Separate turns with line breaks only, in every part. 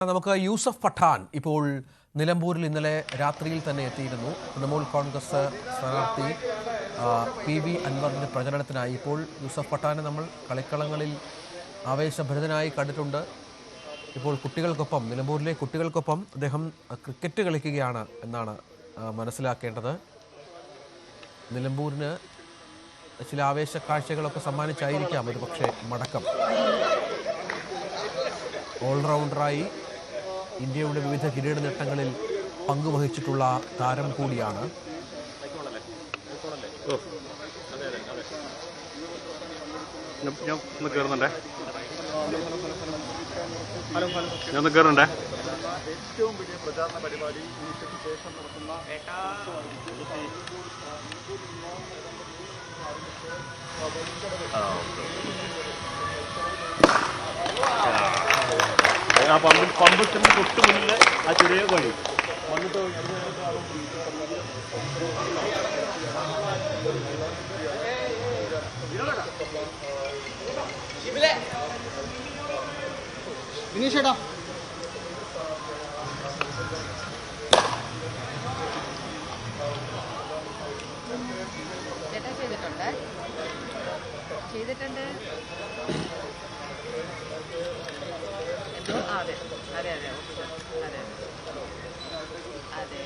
നമുക്ക് യൂസഫ് പഠാൻ ഇപ്പോൾ നിലമ്പൂരിൽ ഇന്നലെ രാത്രിയിൽ തന്നെ എത്തിയിരുന്നു. തൃണമൂൽ കോൺഗ്രസ് സ്ഥാനാർത്ഥി PV അൻവറിന്റെ പ്രചരണത്തിനായി ഇപ്പോൾ യൂസഫ് പഠാനെ നമ്മൾ കളിക്കളങ്ങളിൽ ആവേശഭരിതനായി കണ്ടിട്ടുണ്ട്. ഇപ്പോൾ കുട്ടികൾക്കൊപ്പം, നിലമ്പൂരിലെ കുട്ടികൾക്കൊപ്പം അദ്ദേഹം ക്രിക്കറ്റ് കളിക്കുകയാണ് എന്നാണ് മനസ്സിലാക്കേണ്ടത്. നിലമ്പൂരിന് ചില ആവേശ കാഴ്ചകളൊക്കെ സമ്മാനിച്ചായിരിക്കാം ഒരു പക്ഷേ മടക്കം. ഓൾറൗണ്ടറായി ഇന്ത്യയുടെ വിവിധ കിരീട നേട്ടങ്ങളിൽ പങ്കുവഹിച്ചിട്ടുള്ള താരം കൂടിയാണ്.
ഏറ്റവും വലിയ പ്രചാരണ പരിപാടി ശേഷം നടത്തുന്ന പമ്പത്തിന് തൊട്ട് മുന്നിൽ ആ ചെറിയ വഴി വന്നിട്ട് വിനീഷേട്ടാ
ചെയ്തിട്ടുണ്ട്. അതെ അതെ അതെ അതെ അതെ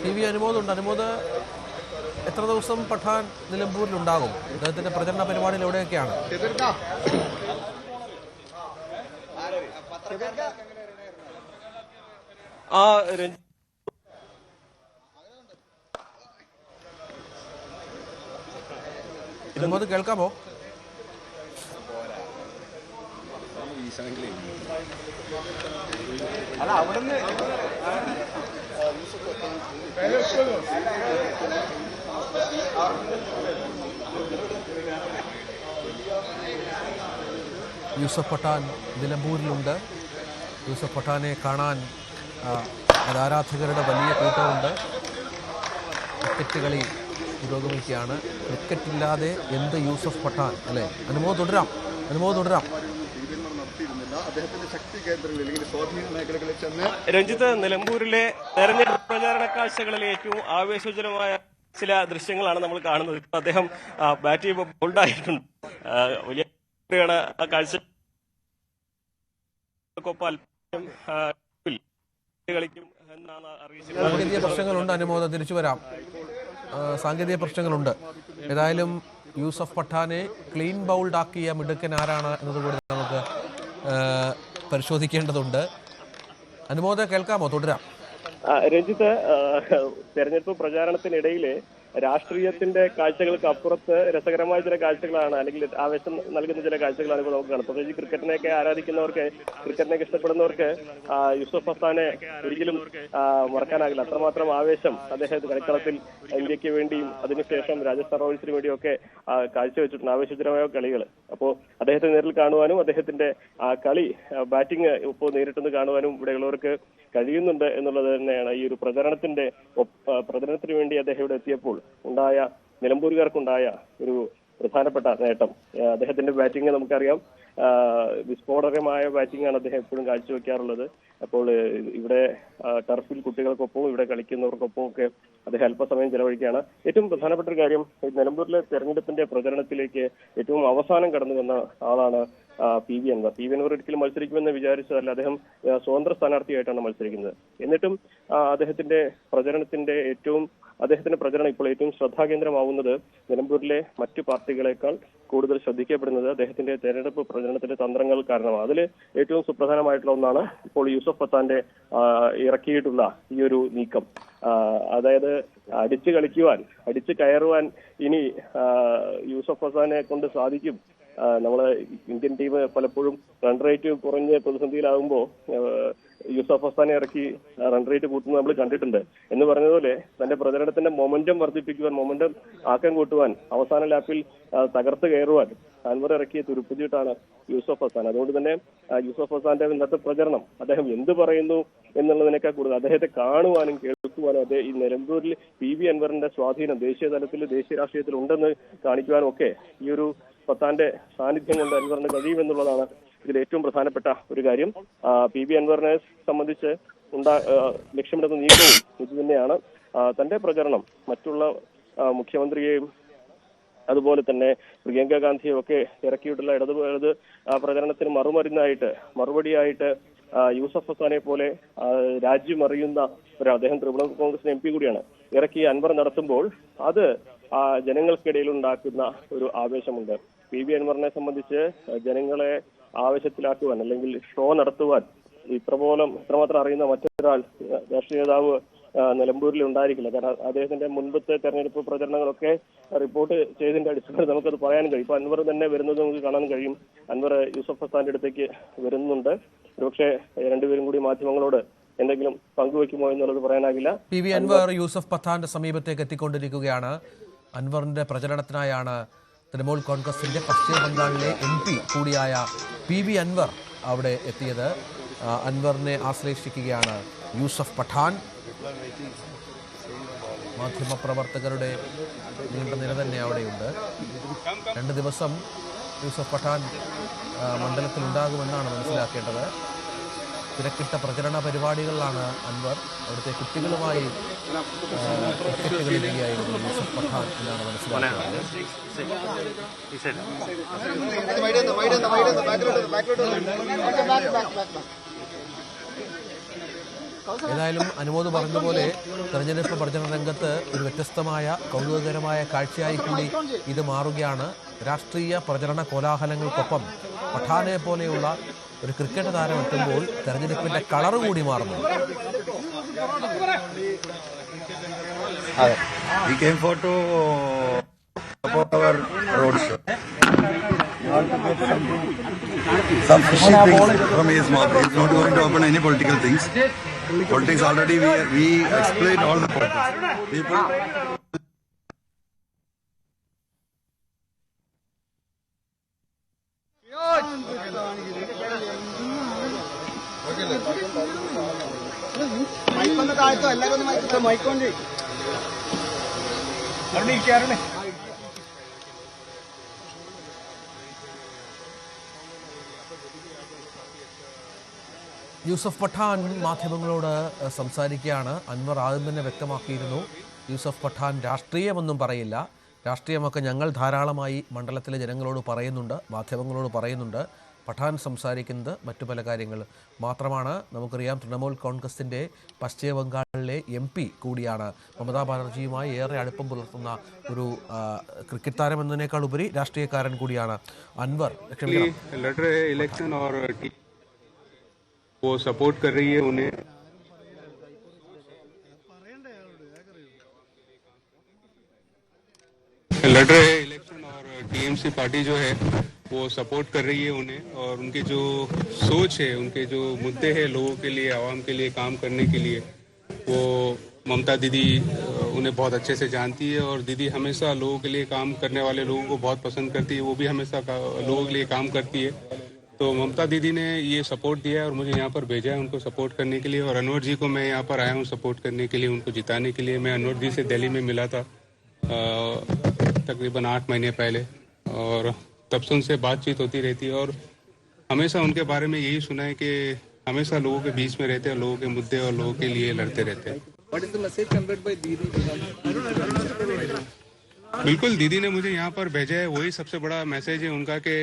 PV അനുമോദുണ്ട്. അനുമോദ് എത്ര ദിവസം പഠാൻ നിലമ്പൂരിലുണ്ടാകും? അദ്ദേഹത്തിന്റെ പ്രചരണ പരിപാടിയിൽ എവിടെയൊക്കെയാണ്? അനുമോദ് കേൾക്കാമോ?
അല്ല അവിടുന്ന്
യൂസഫ് പഠാൻ നിലമ്പൂരിലുണ്ട്. യൂസഫ് പഠാനെ കാണാൻ ആരാധകരുടെ വലിയ കൂട്ടമുണ്ട്. ക്രിക്കറ്റ് കളി പുരോഗമിക്കുകയാണ്. ക്രിക്കറ്റ് ഇല്ലാതെ എന്ത് യൂസഫ് പഠാൻ അല്ലേ? അനുമോദ് തുടരാം.
അദ്ദേഹത്തിന്റെ ശക്തി കേന്ദ്രങ്ങളിൽ അല്ലെങ്കിൽ സ്വാധീന മേഖലകളിൽ ചെന്ന്
രഞ്ജിത്ത്, നിലമ്പൂരിലെ തെരഞ്ഞെടുപ്പ് പ്രചാരണ കാഴ്ചകളിലെ ഏറ്റവും ആവേശോജ്വലമായ ചില ദൃശ്യങ്ങളാണ് നമ്മൾ കാണുന്നത്. ഇപ്പൊ അദ്ദേഹം ബാറ്റ് ചെയ്യുമ്പോൾ ബോൾഡായിട്ടുണ്ട്. വലിയ ആ കാഴ്ച കളിക്കും എന്നാണ് അറിയിച്ചത്.
സാങ്കേതിക പ്രശ്നങ്ങളുണ്ട് അനുമോദം, തിരിച്ചു വരാം. സാങ്കേതിക പ്രശ്നങ്ങളുണ്ട്. ഏതായാലും യൂസഫ് പഠാനെ ക്ലീൻ ബൗൾഡ് ആക്കിയ മിടുക്കൻ ആരാണ് എന്നതുകൂടി നമുക്ക് പരിശോധിക്കേണ്ടതുണ്ട്. അനുമോദ കേൾക്കാമോ? തുടരാം.
രഞ്ജിത്ത്, തെരഞ്ഞെടുപ്പ് പ്രചാരണത്തിനിടയിലെ രാഷ്ട്രീയത്തിന്റെ കാഴ്ചകൾക്ക് അപ്പുറത്ത് രസകരമായ ചില കാഴ്ചകളാണ്, അല്ലെങ്കിൽ ആവേശം നൽകുന്ന ചില കാഴ്ചകളാണ് ഇപ്പോൾ നമുക്ക് കാണുന്നത്. പ്രത്യേകിച്ച് ക്രിക്കറ്റിനെയൊക്കെ ആരാധിക്കുന്നവർക്ക്, ക്രിക്കറ്റിനെയൊക്കെ ഇഷ്ടപ്പെടുന്നവർക്ക് യൂസഫ് പഠാനെ ഒരിക്കലും മറക്കാനാകില്ല. അത്രമാത്രം ആവേശം അദ്ദേഹം കളിക്കളത്തിൽ ഇന്ത്യക്ക് വേണ്ടിയും അതിനുശേഷം രാജസ്ഥാൻ റോയൽസിന് വേണ്ടിയും ഒക്കെ കാഴ്ചവെച്ചിട്ടുണ്ട്. ആവേശകരമായ കളികൾ. അപ്പോൾ അദ്ദേഹത്തെ നേരിൽ കാണുവാനും അദ്ദേഹത്തിന്റെ കളി, ബാറ്റിംഗ് ഇപ്പോൾ നേരിട്ടൊന്ന് കാണുവാനും ഇവിടെയുള്ളവർക്ക് കഴിയുന്നുണ്ട് എന്നുള്ളത് തന്നെയാണ് ഈ ഒരു പ്രചരണത്തിന് വേണ്ടി അദ്ദേഹം ഇവിടെ എത്തിയപ്പോൾ നിലമ്പൂരുകാർക്കുണ്ടായ ഒരു പ്രധാനപ്പെട്ട നേട്ടം. അദ്ദേഹത്തിന്റെ ബാറ്റിംഗ് നമുക്കറിയാം, വിസ്ഫോടകമായ ബാറ്റിംഗ് ആണ് അദ്ദേഹം എപ്പോഴും കാഴ്ചവെക്കാറുള്ളത്. അപ്പോൾ ഇവിടെ ടർഫിൽ കുട്ടികൾക്കൊപ്പവും ഇവിടെ കളിക്കുന്നവർക്കൊപ്പം ഒക്കെ അദ്ദേഹം അല്പസമയം ചെലവഴിക്കുകയാണ്. ഏറ്റവും പ്രധാനപ്പെട്ട ഒരു കാര്യം, നിലമ്പൂരിലെ തെരഞ്ഞെടുപ്പിന്റെ പ്രചരണത്തിലേക്ക് ഏറ്റവും അവസാനം കടന്നു വന്ന ആളാണ് PV അൻവർ. PV അൻവർ ഒരിക്കലും മത്സരിക്കുമെന്ന് വിചാരിച്ചതല്ല. അദ്ദേഹം സ്വതന്ത്ര സ്ഥാനാർത്ഥിയായിട്ടാണ് മത്സരിക്കുന്നത്. എന്നിട്ടും അദ്ദേഹത്തിന്റെ പ്രചരണം ഇപ്പോൾ ഏറ്റവും ശ്രദ്ധാകേന്ദ്രമാവുന്നത് നിലമ്പൂരിലെ മറ്റു പാർട്ടികളെക്കാൾ കൂടുതൽ ശ്രദ്ധിക്കപ്പെടുന്നത് അദ്ദേഹത്തിന്റെ തെരഞ്ഞെടുപ്പ് പ്രചരണത്തിന്റെ തന്ത്രങ്ങൾ കാരണമാണ്. അതിൽ ഏറ്റവും സുപ്രധാനമായിട്ടുള്ള ഒന്നാണ് ഇപ്പോൾ യൂസഫ് പഠാന്റെ ഇറക്കിയിട്ടുള്ള ഈ ഒരു നീക്കം. അതായത് അടിച്ചു കയറുവാൻ ഇനി യൂസഫ് പഠാനെ കൊണ്ട് സാധിക്കും. നമ്മള് ഇന്ത്യൻ ടീം പലപ്പോഴും റൺ റേറ്റ് കുറഞ്ഞ് പ്രതിസന്ധിയിലാകുമ്പോൾ യൂസഫ് പഠാനെ ഇറക്കി റൺ റേറ്റ് കൂട്ടുന്നത് നമ്മൾ കണ്ടിട്ടുണ്ട്. എന്ന് പറഞ്ഞതുപോലെ തന്റെ പ്രചരണത്തിന്റെ മൊമെന്റം വർദ്ധിപ്പിക്കുവാൻ, മൊമെന്റം ആക്കം കൂട്ടുവാൻ, അവസാന ലാപ്പിൽ തകർത്ത് കയറുവാൻ അൻവർ ഇറക്കിയ തുരുപ്പുചീട്ടാണ് യൂസഫ് ഹസാൻ. അതുകൊണ്ട് തന്നെ യൂസഫ് ഹസാന്റെ ഇന്നത്തെ പ്രചരണം അദ്ദേഹം എന്ത് പറയുന്നു എന്നുള്ളതിനേക്കാൾ കൂടുതൽ അദ്ദേഹത്തെ കാണുവാനും തീർക്കുവാനും ഈ നിലമ്പൂരിൽ PV അൻവറിന്റെ സ്വാധീനം ദേശീയ തലത്തിൽ ദേശീയ രാഷ്ട്രീയത്തിൽ ഉണ്ടെന്ന് കാണിക്കുവാനും ഒക്കെ ഈ ഒരു പത്താന്റെ സാന്നിധ്യം കൊണ്ട് അൻവറിന് കഴിയുമെന്നുള്ളതാണ് ഇതിൽ ഏറ്റവും പ്രധാനപ്പെട്ട ഒരു കാര്യം. PV അൻവറിനെ സംബന്ധിച്ച് ലക്ഷ്യമിടുന്ന നീക്കവും ഇത് തന്നെയാണ്. തന്റെ പ്രചരണം മറ്റുള്ള മുഖ്യമന്ത്രിയെയും അതുപോലെ തന്നെ പ്രിയങ്ക ഗാന്ധിയും ഒക്കെ ഇറക്കിയിട്ടുള്ള ഇടത് പ്രചരണത്തിന് മറുപടിയായിട്ട് യൂസഫ് ഹസാനെ പോലെ രാജ്യം അറിയുന്ന അദ്ദേഹം തൃണമൂൽ കോൺഗ്രസ് MP കൂടിയാണ്, ഇറക്കി അൻവർ നടത്തുമ്പോൾ അത് ജനങ്ങൾക്കിടയിൽ ഉണ്ടാക്കുന്ന ഒരു ആവേശമുണ്ട്. PV അൻവറിനെ സംബന്ധിച്ച് ജനങ്ങളെ ആവേശത്തിലാക്കുവാൻ അല്ലെങ്കിൽ ഷോ നടത്തുവാൻ ഇത്രമാത്രം അറിയുന്ന മറ്റൊരാൾ രാഷ്ട്രീയ നേതാവ് നിലമ്പൂരിൽ ഉണ്ടായിരിക്കില്ല. കാരണം അദ്ദേഹത്തിന്റെ മുൻപത്തെ തെരഞ്ഞെടുപ്പ് പ്രചരണങ്ങളൊക്കെ റിപ്പോർട്ട് ചെയ്തതിന്റെ അടിസ്ഥാനത്തിൽ നമുക്കത് പറയാനും കഴിയും. ഇപ്പൊ അൻവർ തന്നെ വരുന്നത് നമുക്ക് കാണാൻ കഴിയും. അൻവർ യൂസഫ് ഹസാന്റെ അടുത്തേക്ക് വരുന്നുണ്ട്. ഒരുപക്ഷെ രണ്ടുപേരും കൂടി മാധ്യമങ്ങളോട് എന്തെങ്കിലും പങ്കുവെക്കുമോ എന്നുള്ളത് പറയാനാകില്ല.
PV അൻവർ യൂസഫ് പത്താന്റെ സമീപത്തേക്ക് എത്തിക്കൊണ്ടിരിക്കുകയാണ്. അൻവറിന്റെ പ്രചരണത്തിനായാണ് തൃണമൂൽ കോൺഗ്രസിന്റെ പശ്ചിമ ബംഗാളിലെ MP കൂടിയായ PV അൻവർ അവിടെ എത്തിയത്. അൻവറിനെ ആശ്ലേഷിക്കുകയാണ് യൂസഫ് പഠാൻ. മാധ്യമപ്രവർത്തകരുടെ നീണ്ട നിര തന്നെ അവിടെയുണ്ട്. 2 ദിവസം യൂസഫ് പഠാൻ മണ്ഡലത്തിലുണ്ടാകുമെന്നാണ് മനസ്സിലാക്കേണ്ടത്. തിരക്കിട്ട പ്രചരണ പരിപാടികളിലാണ് അൻവർ. അവിടുത്തെ കുട്ടികളുമായി ക്രിക്കറ്റ് കളിക്കുകയായിരുന്നു യൂസഫ് പഠാൻ എന്നാണ് മനസ്സിലാക്കുന്നത്. ഏതായാലും അനുമോദ് പറഞ്ഞതുപോലെ തെരഞ്ഞെടുപ്പ് പ്രചരണ രംഗത്ത് ഒരു വ്യത്യസ്തമായ കൗതുകകരമായ കാഴ്ചയായി കൂടി ഇത് മാറുകയാണ്. രാഷ്ട്രീയ പ്രചരണ കോലാഹലങ്ങൾക്കൊപ്പം പഠാനെ പോലെയുള്ള ഒരു ക്രിക്കറ്റ് താരം എത്തുമ്പോൾ തെരഞ്ഞെടുപ്പിന്റെ കളർ കൂടി മാറുന്നു.
We came for to support our road show. Some fishy things from his mouth. He's not going to open any political things. Politics already we explained all the politics. People.
Yusuf Pathan മാധ്യമങ്ങളോട് സംസാരിക്കുകയാണ്. അൻവർ ആദ്യം തന്നെ വ്യക്തമാക്കിയിരുന്നു യൂസഫ് പഠാൻ രാഷ്ട്രീയമൊന്നും പറയില്ല, രാഷ്ട്രീയമൊക്കെ ഞങ്ങൾ ധാരാളമായി മണ്ഡലത്തിലെ ജനങ്ങളോട് പറയുന്നുണ്ട്, മാധ്യമങ്ങളോട് പറയുന്നുണ്ട്. പഠാൻ സംസാരിക്കുന്നത് മറ്റു പല കാര്യങ്ങൾ മാത്രമാണ്. നമുക്കറിയാം തൃണമൂൽ കോൺഗ്രസിൻ്റെ പശ്ചിമ ബംഗാളിലെ MP കൂടിയാണ്. മമതാ ബാനർജിയുമായി ഏറെ അടുപ്പം പുലർത്തുന്ന ഒരു ക്രിക്കറ്റ് താരം എന്നതിനേക്കാൾ ഉപരി രാഷ്ട്രീയക്കാരൻ കൂടിയാണ് അൻവർ.
इलेक्शन और वो सपोर्ट कर रही है उन्हें. लड़ रहे इलेक्शन और TMC पार्टी जो है वो सपोर्ट कर रही है उन्हें, और उनकी जो सोच है, उनके जो मुद्दे हैं लोगों के लिए, आवाम के लिए काम करने के लिए, वो ममता दीदी उन्हें बहुत अच्छे से जानती है. और दीदी हमेशा लोगों के लिए काम करने वाले लोगों को बहुत पसंद करती है. वो भी हमेशा लोगों के लिए काम करती है. तो ममता दीदी ने ये सपोर्ट दिया है और मुझे यहाँ पर भेजा है उनको सपोर्ट करने के लिए. और अनवर जी को मैं यहाँ पर आया हूँ सपोर्ट करने के लिए, उनको जिताने के लिए. मैं अनवर जी से दिल्ली में मिला था तकरीबन 8 महीने पहले, और तब से उनसे बातचीत होती रहती है. और हमेशा उनके बारे में यही सुना है कि हमेशा लोगों के बीच में रहते हैं, लोगों के मुद्दे और लोगों के लिए लड़ते रहते हैं. बिल्कुल, दीदी ने मुझे यहाँ पर भेजा है, वही सबसे बड़ा मैसेज है उनका कि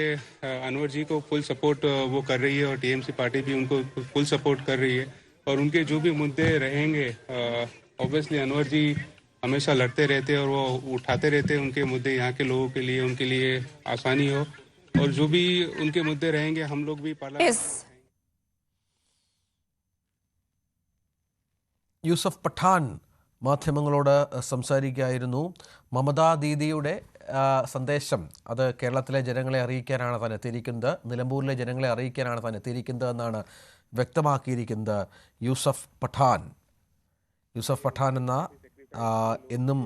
अनवर जी को फुल सपोर्ट वो कर रही है, और TMC पार्टी भी उनको फुल सपोर्ट कर रही है. और उनके जो भी मुद्दे रहेंगे, ऑब्वियसली अनवर जी हमेशा लड़ते रहते हैं और वो उठाते रहते हैं उनके मुद्दे, यहाँ के लोगों के लिए, उनके लिए आसानी हो. और जो भी उनके मुद्दे रहेंगे हम लोग भी
യൂസഫ് പഠാൻ മാധ്യമങ്ങളോട് സംസാരിക്കുകയായിരുന്നു. മമതാ ദീദിയുടെ സന്ദേശം അത് കേരളത്തിലെ ജനങ്ങളെ അറിയിക്കാനാണ് താൻ എത്തിയിരിക്കുന്നത്, നിലമ്പൂരിലെ ജനങ്ങളെ അറിയിക്കാനാണ് താൻ എത്തിയിരിക്കുന്നത് എന്നാണ് വ്യക്തമാക്കിയിരിക്കുന്നത് യൂസഫ് പഠാൻ. യൂസഫ് പഠാൻ എന്ന എന്നും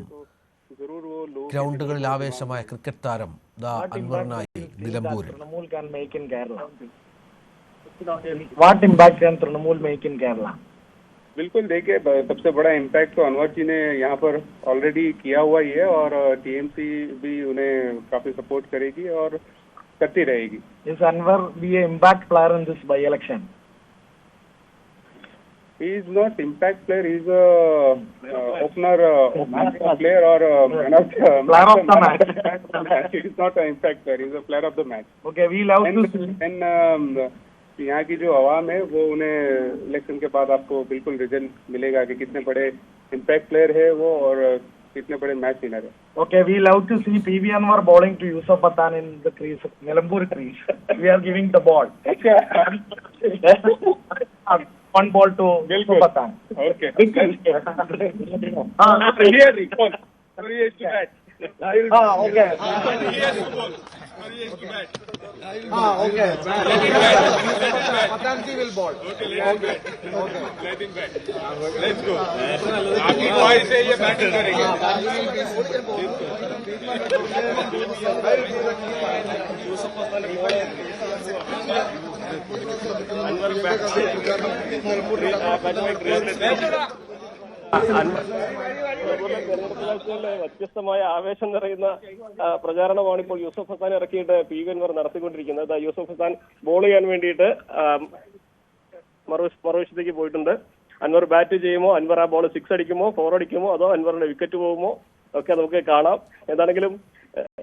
ഗ്രൗണ്ടുകളിൽ ആവേശമായ ക്രിക്കറ്റ് താരം അൻവറിനായി നിലമ്പൂരിൽ.
What impact can Trinamool make in Kerala?
बिल्कुल, देखिए सबसे बड़ा इम्पैक्ट तो अनवर जी ने यहाँ पर ऑलरेडी किया हुआ ही है और टीएमसी भी उन्हें काफी सपोर्ट करेगी और करती रहेगी.
Is Anwar be an impact player in this by-election?
He is not impact player. He is a opener player or man of the
Player of the match.
He is not an impact player. He is a player of the match.
Okay, we love to see.
And यहाँ की जो आवाम है वो उन्हें election के बाद आपको बिल्कुल रिजल्ट मिलेगा कि कितने बड़े इम्पैक्ट प्लेयर है वो और कितने बड़े मैच विनर है.
Okay, we love to see PV Anwar bowling to Yusuf Pathan in the crease, Nilambur crease. We are giving the ball. One ball to Yusuf Pathan.
Okay.
Okay. Okay. Pathan will bowl.
Let's go. आपकी ख्वाहिश है ये batting करेंगे.
വ്യത്യസ്തമായ ആവേശം നിറയുന്ന പ്രചാരണമാണ് ഇപ്പോൾ യൂസഫ് ഹസാൻ ഇറക്കിയിട്ട് പി വി അൻവർ നടത്തിക്കൊണ്ടിരിക്കുന്നത്. യൂസഫ് ഹസാൻ ബോൾ ചെയ്യാൻ വേണ്ടിയിട്ട് മറുവശത്തേക്ക് പോയിട്ടുണ്ട്. അൻവർ ബാറ്റ് ചെയ്യുമോ, അൻവർ ആ ബോൾ 6 അടിക്കുമോ, 4 അടിക്കുമോ, അതോ അൻവറിന്റെ വിക്കറ്റ് പോകുമോ ഒക്കെ നമുക്ക് കാണാം. എന്താണെങ്കിലും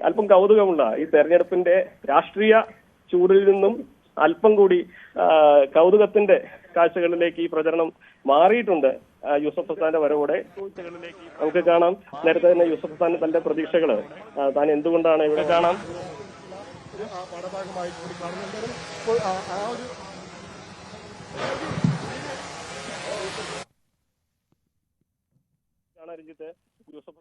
അല്പം കൗതുകമുള്ള ഈ തെരഞ്ഞെടുപ്പിന്റെ രാഷ്ട്രീയ ചൂടിൽ നിന്നും അല്പം കൂടി കൗതുകത്തിന്റെ കാഴ്ചകളിലേക്ക് ഈ പ്രചരണം മാറിയിട്ടുണ്ട്. യൂസഫ് ഹസാന്റെ വരവോടെ നമുക്ക് കാണാം. നേരത്തെ തന്നെ യൂസഫ് ഹസാൻ തന്റെ പ്രതീക്ഷകള് താൻ എന്തുകൊണ്ടാണ് ഇവിടെ കാണാം. രഞ്ജിത്ത് യൂസഫ്